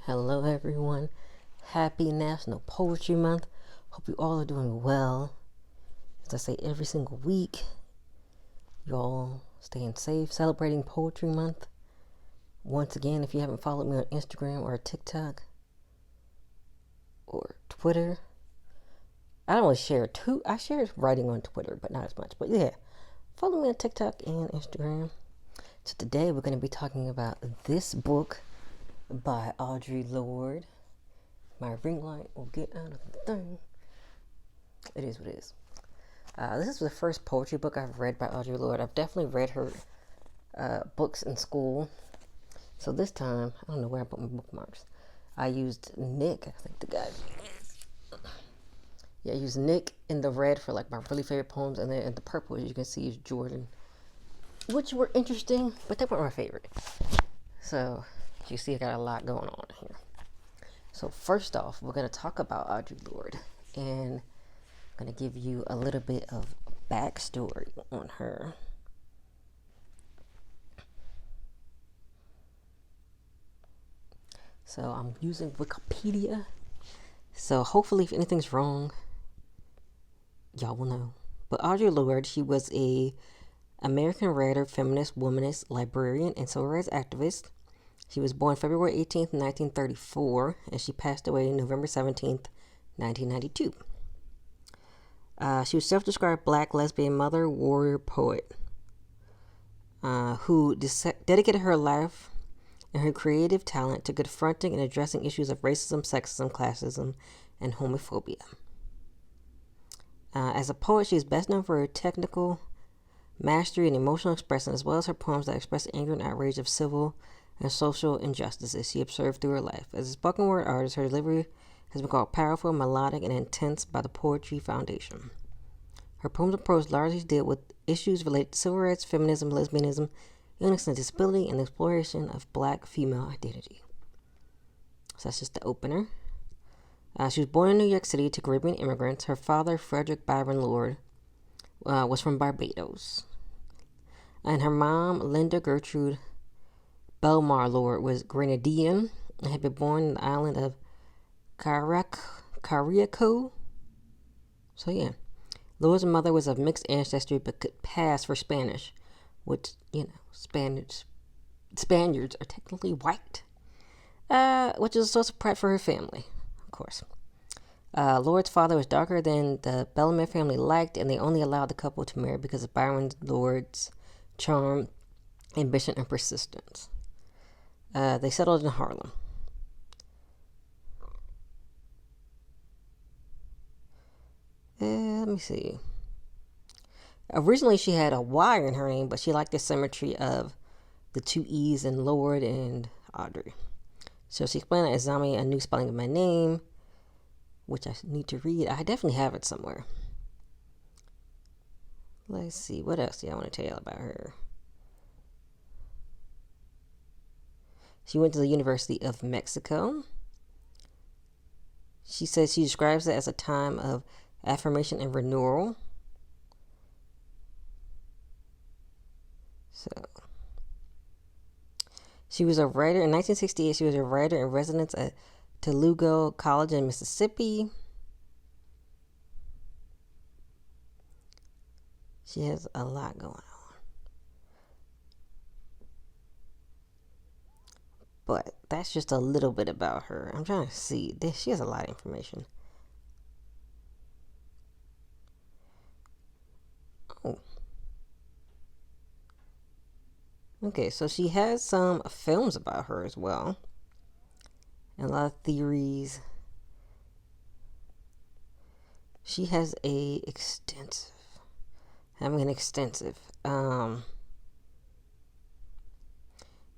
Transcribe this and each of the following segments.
Hello, everyone. Happy National Poetry Month. Hope you all are doing well. As I say every single week, you all staying safe, celebrating Poetry Month. Once again, if you haven't followed me on Instagram or TikTok or Twitter, I don't really share too. I share writing on Twitter, but not as much. But yeah, follow me on TikTok and Instagram. So today we're going to be talking about this book by Audrey Lorde. My ring light will get out of the thing. It is what it is. This is the first poetry book I've read by Audre Lorde. I've definitely read her books in school. So this time, I don't know where I put my bookmarks. I used Nick, I think the guy. Yeah, I used Nick in the red for like my really favorite poems, and then in the purple, as you can see, is Jordan, which were interesting, but they weren't my favorite. So you see, I got a lot going on here. So first off, we're going to talk about Audre Lorde, and I'm going to give you a little bit of backstory on her. So I'm using Wikipedia, so hopefully if anything's wrong, y'all will know. But Audre Lorde, she was a American writer, feminist, womanist, librarian, and civil rights activist. She was born February 18th, 1934, and she passed away November 17th, 1992. She was self-described black lesbian mother, warrior, poet, who dedicated her life and her creative talent to confronting and addressing issues of racism, sexism, classism, and homophobia. As a poet, she is best known for her technical mastery and emotional expression, as well as her poems that express anger and outrage of civil and social injustices she observed through her life. As a spoken word artist, her delivery has been called powerful, melodic, and intense by the Poetry Foundation. Her poems and prose largely deal with issues related to civil rights, feminism, lesbianism, illness and disability, and the exploration of black female identity. So that's just the opener. She was born in New York City to Caribbean immigrants. Her father, Frederick Byron Lord, was from Barbados. And her mom, Linda Gertrude Belmar Lord, was Grenadian and had been born in the island of Carriacou. So yeah, Lord's mother was of mixed ancestry but could pass for Spanish, which, Spaniards are technically white, which is a source of pride for her family, of course. Lord's father was darker than the Bellarmine family liked, and they only allowed the couple to marry because of Byron Lord's charm, ambition, and persistence. They settled in Harlem. Let me see. Originally, she had a Y in her name, but she liked the symmetry of the two E's in Lord and Audrey. So she explained that as Zami, a new spelling of my name, which I need to read. I definitely have it somewhere. Let's see. What else do I want to tell you about her? She went to the University of Mexico. She says she describes it as a time of affirmation and renewal. So, she was a writer. In 1968, she was a writer in residence at Tolugo College in Mississippi. She has a lot going on. But that's just a little bit about her. I'm trying to see. She has a lot of information. Oh. Okay, so she has some films about her as well. And a lot of theories. She has an extensive.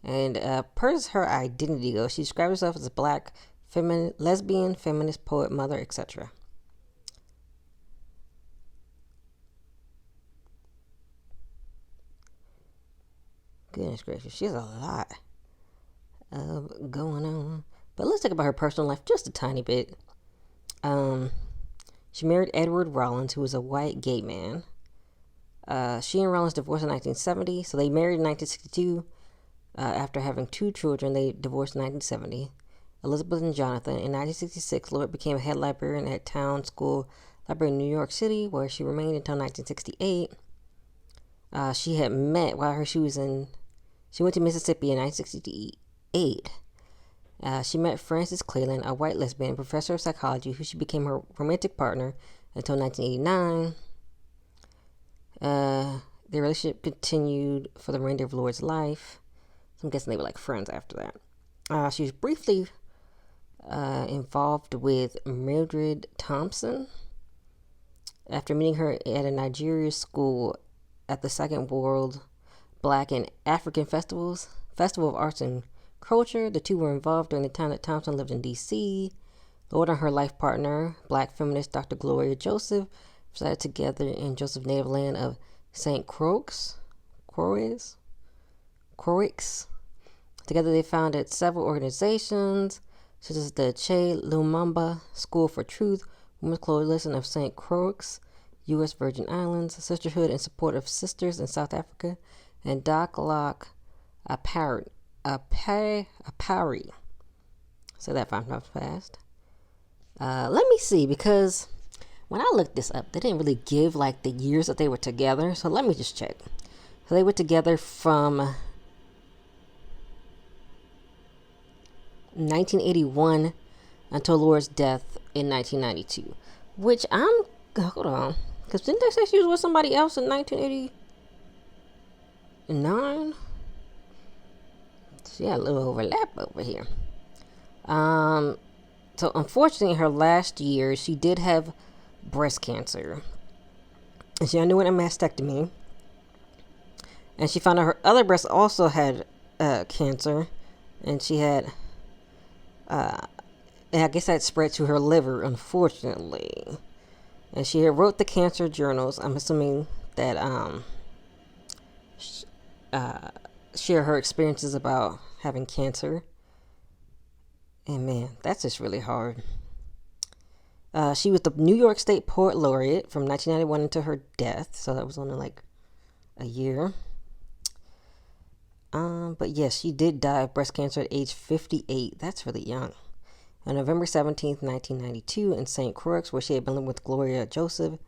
And per her identity goes, she describes herself as a black, lesbian, feminist, poet, mother, etc. Goodness gracious, she has a lot going on. But let's talk about her personal life just a tiny bit. She married Edward Rollins, who was a white gay man. She and Rollins divorced in 1970, so they married in 1962. After having two children, they divorced in 1970. Elizabeth and Jonathan. In 1966, Lord became a head librarian at Town School Library in New York City, where she remained until 1968. She had met while she went to Mississippi in 1968. She met Frances Cleland, a white lesbian professor of psychology, who she became her romantic partner until 1989. Their relationship continued for the remainder of Lord's life. So I'm guessing they were like friends after that. She was briefly involved with Mildred Thompson after meeting her at a Nigeria school at the Second World Black and African Festival of Arts and Culture. The two were involved during the time that Thompson lived in D.C. Lord and her life partner, Black feminist Dr. Gloria Joseph, resided together in Joseph's native land of St. Croix. Together they founded several organizations, such as the Che Lumumba School for Truth, Women's Coalition of St. Croix, U.S. Virgin Islands, Sisterhood in Support of Sisters in South Africa, and Doc Lock Apari. Say that 5 times fast. Let me see, because when I looked this up, they didn't really give like the years that they were together. So let me just check. So they were together from 1981 until Lord's death in 1992. Which hold on. Because didn't they say she was with somebody else in 1989? So yeah, a little overlap over here. So unfortunately, in her last year, she did have breast cancer. And she underwent a mastectomy. And she found out her other breast also had cancer. And she had, and I guess that spread to her liver, unfortunately. And she wrote the cancer journals. I'm assuming that share her experiences about having cancer. And man, that's just really hard. She was the New York State Poet Laureate from 1991 until her death. So that was only like a year. But yes, she did die of breast cancer at age 58. That's really young. On November 17th, 1992, in St. Croix, where she had been living with Gloria Joseph.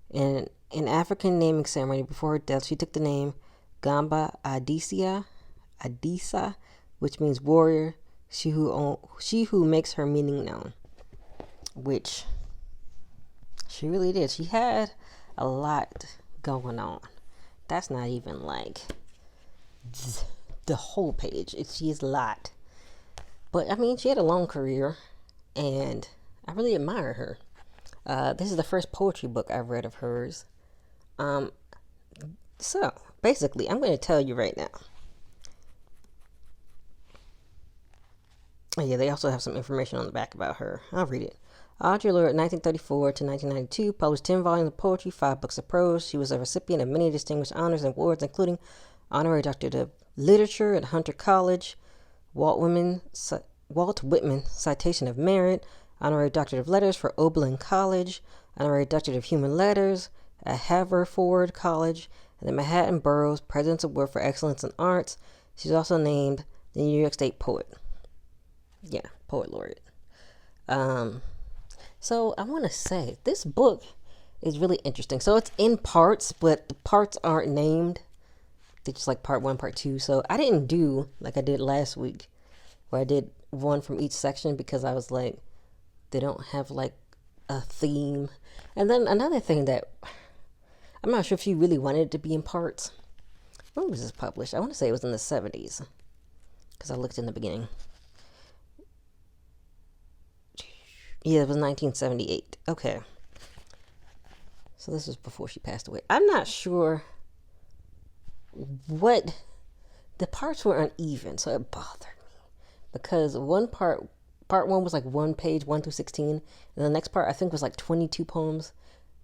In an African naming ceremony before her death, she took the name Gamba Adisa, which means warrior, she who makes her meaning known. Which she really did. She had a lot going on. That's not even like the whole page. She is a lot. But I mean, she had a long career, and I really admire her. This is the first poetry book I've read of hers. So basically, I'm going to tell you right now. Oh, yeah, they also have some information on the back about her. I'll read it. Audre Lorde, 1934 to 1992, published 10 volumes of poetry, 5 books of prose. She was a recipient of many distinguished honors and awards, including Honorary Doctorate of Literature at Hunter College, Walt Whitman Citation of Merit, Honorary Doctorate of Letters for Oberlin College, Honorary Doctorate of Human Letters at Haverford College, and the Manhattan Borough's President's Award for Excellence in Arts. She's also named the New York State Poet. Yeah, Poet Laureate. So I want to say this book is really interesting. So it's in parts, but the parts aren't named. They're just like part 1, part 2. So I didn't do like I did last week, where I did one from each section, because I was like, they don't have like a theme. And then another thing that I'm not sure if she really wanted it to be in parts. When was this published? I want to say it was in the 70s, because I looked in the beginning. Yeah, it was 1978. Okay. So this was before she passed away. I'm not sure what... The parts were uneven, so it bothered me. Because part 1 was like 1 page, 1 through 16. And the next part, I think, was like 22 poems.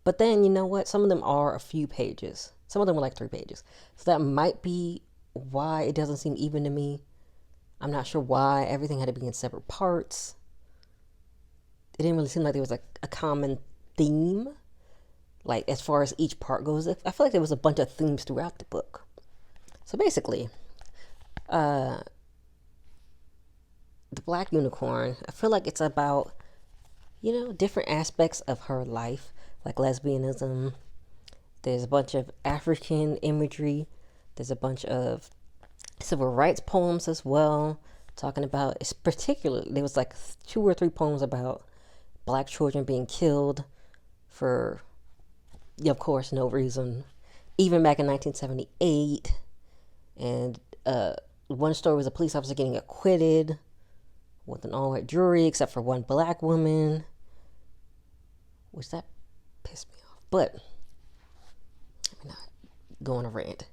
But then, you know what? Some of them are a few pages. Some of them were like 3 pages. So that might be why it doesn't seem even to me. I'm not sure why everything had to be in separate parts. It didn't really seem like there was like a common theme, like as far as each part goes. I feel like there was a bunch of themes throughout the book. So basically, the Black Unicorn, I feel like it's about, different aspects of her life, like lesbianism. There's a bunch of African imagery. There's a bunch of civil rights poems as well, talking about, it's particularly, there was like 2 or 3 poems about Black children being killed for, of course, no reason, even back in 1978. And one story was a police officer getting acquitted with an all-white jury except for one Black woman, which that pissed me off. But I'm not going to rant.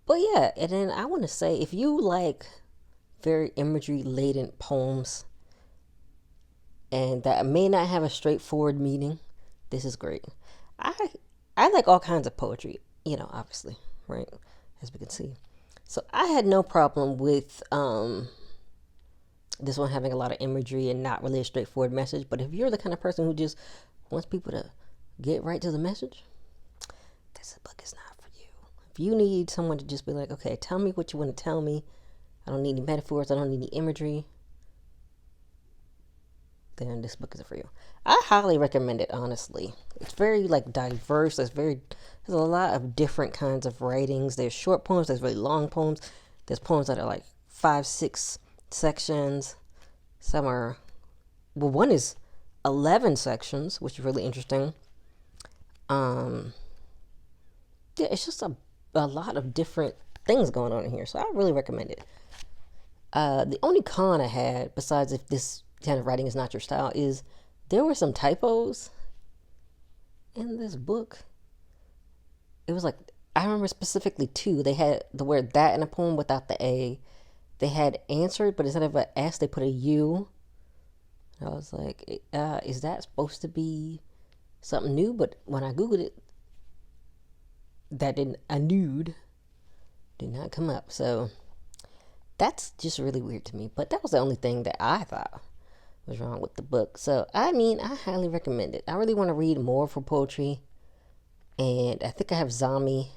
But yeah, and then I want to say, if you like very imagery-laden poems and that may not have a straightforward meaning, this is great. I like all kinds of poetry, obviously, right? As we can see. So I had no problem with this one having a lot of imagery and not really a straightforward message. But if you're the kind of person who just wants people to get right to the message, this book is not for you. If you need someone to just be like, okay, tell me what you want to tell me. I don't need any metaphors. I don't need any imagery. Then this book is for you. I highly recommend it, honestly. It's very diverse. There's a lot of different kinds of writings. There's short poems, there's really long poems. There's poems that are like 5, 6 sections. Some are, one is 11 sections, which is really interesting. Yeah, it's just a lot of different things going on in here. So I really recommend it. The only con I had, besides if this kind of writing is not your style, is there were some typos in this book. It was I remember specifically 2. They had the word that in a poem without the A. They had answered, but instead of an S, they put a U. I was like, is that supposed to be something new? But when I Googled it, a nude did not come up. So that's just really weird to me. But that was the only thing that I thought was wrong with the book. So, I highly recommend it. I really want to read more for poetry. And I think I have Zami,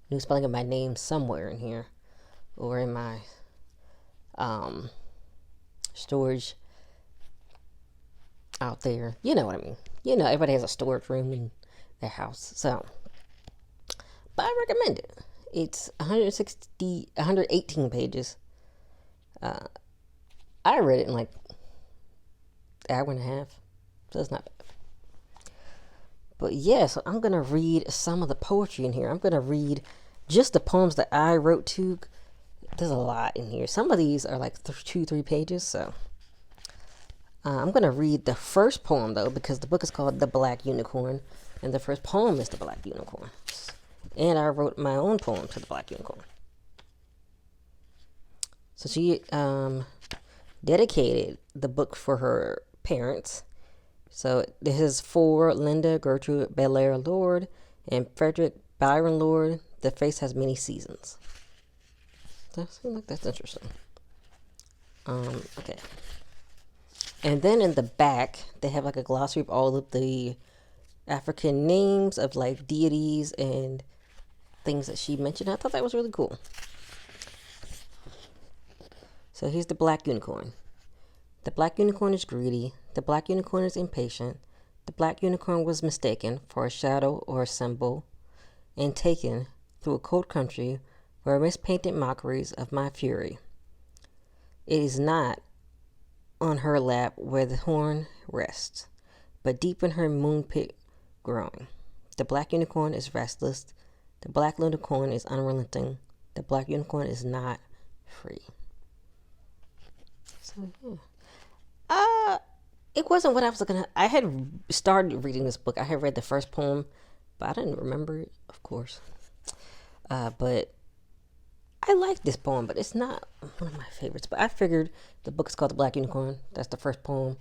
new spelling of my name, somewhere in here. Or in my storage out there. You know what I mean. Everybody has a storage room in their house. So, but I recommend it. It's 118 pages. I read it in hour and a half, so it's not bad. But yeah, so I'm gonna read some of the poetry in here. I'm gonna read just the poems that I wrote to. There's a lot in here. Some of these are 2-3 pages, so I'm gonna read the first poem though, because the book is called The Black Unicorn, and the first poem is The Black Unicorn. And I wrote my own poem to The Black Unicorn. So she dedicated the book for her parents. So this is for Linda Gertrude Belair Lord and Frederick Byron Lord. The face has many seasons. That seems like that's interesting. Okay. And then in the back, they have a glossary of all of the African names of deities and things that she mentioned. I thought that was really cool. So here's the Black Unicorn. The Black Unicorn is greedy. The Black Unicorn is impatient. The Black Unicorn was mistaken for a shadow or a symbol and taken through a cold country where mispainted mockeries of my fury. It is not on her lap where the horn rests, but deep in her moon pit growing. The Black Unicorn is restless. The Black Unicorn is unrelenting. The Black Unicorn is not free. So yeah. It wasn't what I was looking at. I had started reading this book. I had read the first poem, but I didn't remember it, of course. But I like this poem, but it's not one of my favorites. But I figured the book is called The Black Unicorn. That's the first poem.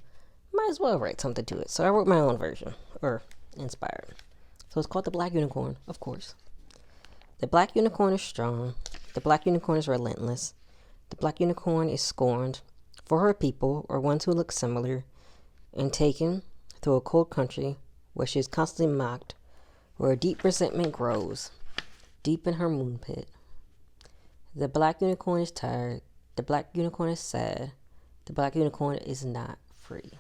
Might as well write something to it. So I wrote my own version, or inspired. So it's called The Black Unicorn, of course. The Black Unicorn is strong. The Black Unicorn is relentless. The Black Unicorn is scorned for her people, or ones who look similar, and taken through a cold country where she is constantly mocked, where a deep resentment grows, deep in her moon pit. The Black Unicorn is tired. The black unicorn is sad. The black unicorn is not free.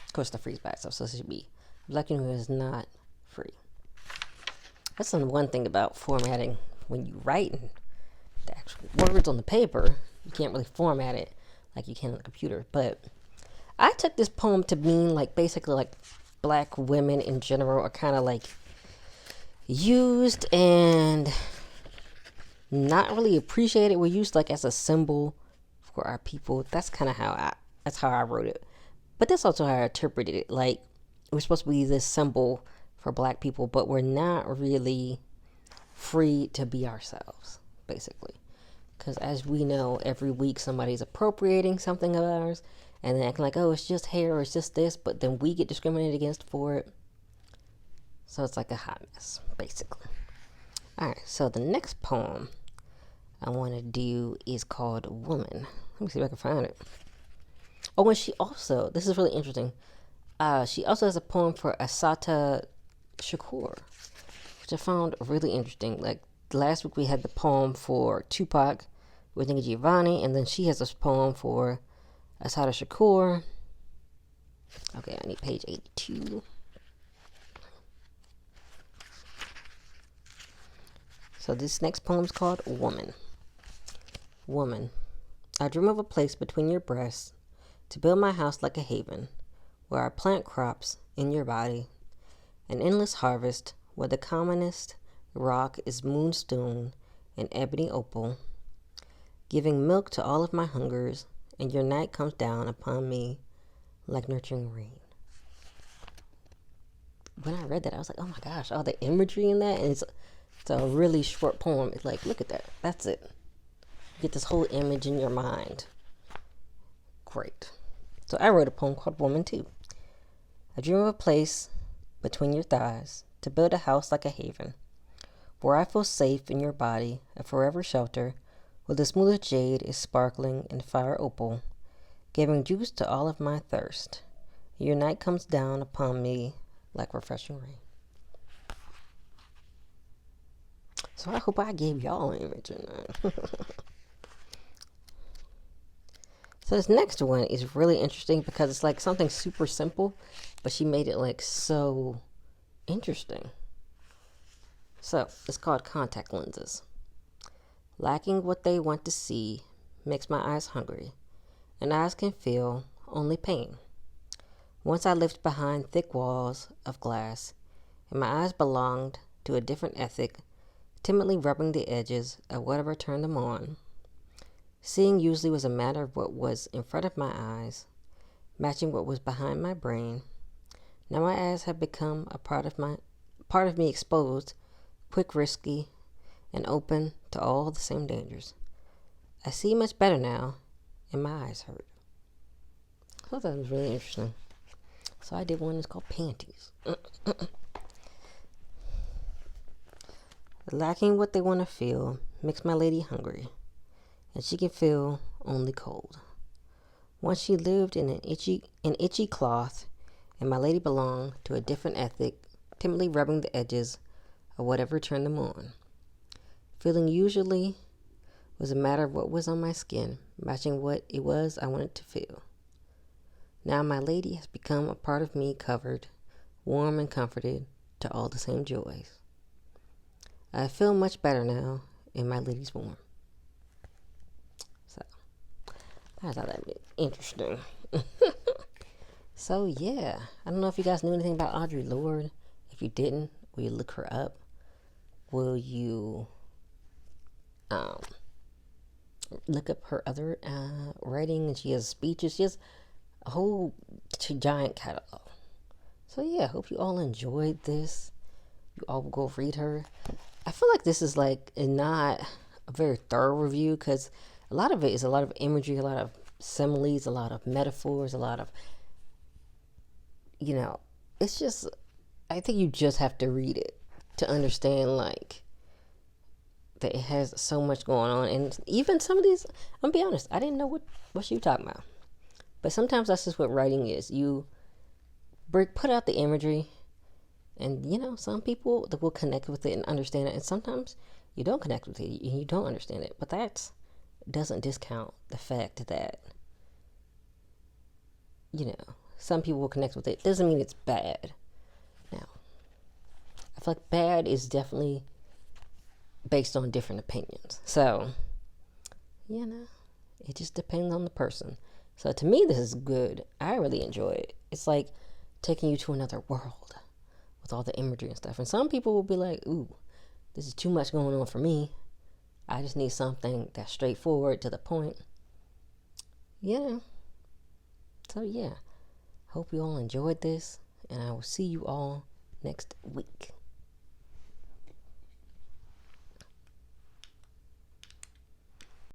Of course, the freeze back, so it should be. The black unicorn is not free. That's one thing about formatting. When you write the actual words on the paper, you can't really format it like you can on the computer. But I took this poem to mean like basically like black women in general are kind of like used and not really appreciated. We're used like as a symbol for our people. That's kind of that's how I wrote it. But that's also how I interpreted it. Like we're supposed to be this symbol for black people, but we're not really free to be ourselves, basically. Because as we know, every week somebody's appropriating something of ours and then acting like, oh, it's just hair or it's just this, but then we get discriminated against for it. So it's like a hot mess, basically. All right, so the next poem I want to do is called Woman. Let me see if I can find it. Oh, and she also, this is really interesting. She also has a poem for Assata Shakur, which I found really interesting. Like last week we had the poem for Tupac with Nikki Giovanni, and then she has this poem for Assata Shakur. Okay, I need page 82. So this next poem is called Woman. Woman, I dream of a place between your breasts to build my house like a haven, where I plant crops in your body, an endless harvest where the commonest rock is moonstone and ebony opal, giving milk to all of my hungers, and your night comes down upon me like nurturing rain. When I read that, I was like, oh my gosh, all the imagery in that, and it's a really short poem. It's like, look at that. That's it. You get this whole image in your mind. Great. So I wrote a poem called Woman too. I dream of a place between your thighs to build a house like a haven, where I feel safe in your body, a forever shelter, where the smooth jade is sparkling in fire opal, giving juice to all of my thirst. Your night comes down upon me like refreshing rain. So I hope I gave y'all an image in that. So this next one is really interesting because it's like something super simple, but she made it like so interesting. So it's called Contact Lenses. Lacking what they want to see makes my eyes hungry, and eyes can feel only pain. Once I lived behind thick walls of glass, and my eyes belonged to a different ethic, timidly rubbing the edges of whatever turned them on. Seeing usually was a matter of what was in front of my eyes, matching what was behind my brain. Now my eyes have become a part of me exposed, quick, risky, and open to all the same dangers. I see much better now, and my eyes hurt. I thought that was really interesting. So I did one that's called Panties. Lacking what they want to feel makes my lady hungry, and she can feel only cold. Once she lived in an itchy cloth, and my lady belonged to a different ethic, timidly rubbing the edges of whatever turned them on. Feeling usually was a matter of what was on my skin, matching what it was I wanted to feel. Now my lady has become a part of me, covered, warm and comforted to all the same joys. I feel much better now, and my lady's warm. So, I thought that was interesting. So, yeah. I don't know if you guys knew anything about Audrey Lorde. If you didn't, will you look her up? Will you look up her other writing? And she has speeches. She has a whole giant catalog. So, yeah, I hope you all enjoyed this. You all will go read her. I feel like this is like not a very thorough review because a lot of it is a lot of imagery, a lot of similes, a lot of metaphors, a lot of, it's just, I think you just have to read it to understand like that it has so much going on. And even some of these, I'm gonna be honest, I didn't know what she was talking about. But sometimes that's just what writing is. You put out the imagery, and some people that will connect with it and understand it, and sometimes you don't connect with it and you don't understand it. But that's doesn't discount the fact that, some people will connect with it. Doesn't mean it's bad. Now, I feel like bad is definitely based on different opinions. So, it just depends on the person. So to me, this is good. I really enjoy it. It's like taking you to another world with all the imagery and stuff. And some people will be like, ooh, this is too much going on for me. I just need something that's straightforward, to the point. So hope you all enjoyed this, and I will see you all next week.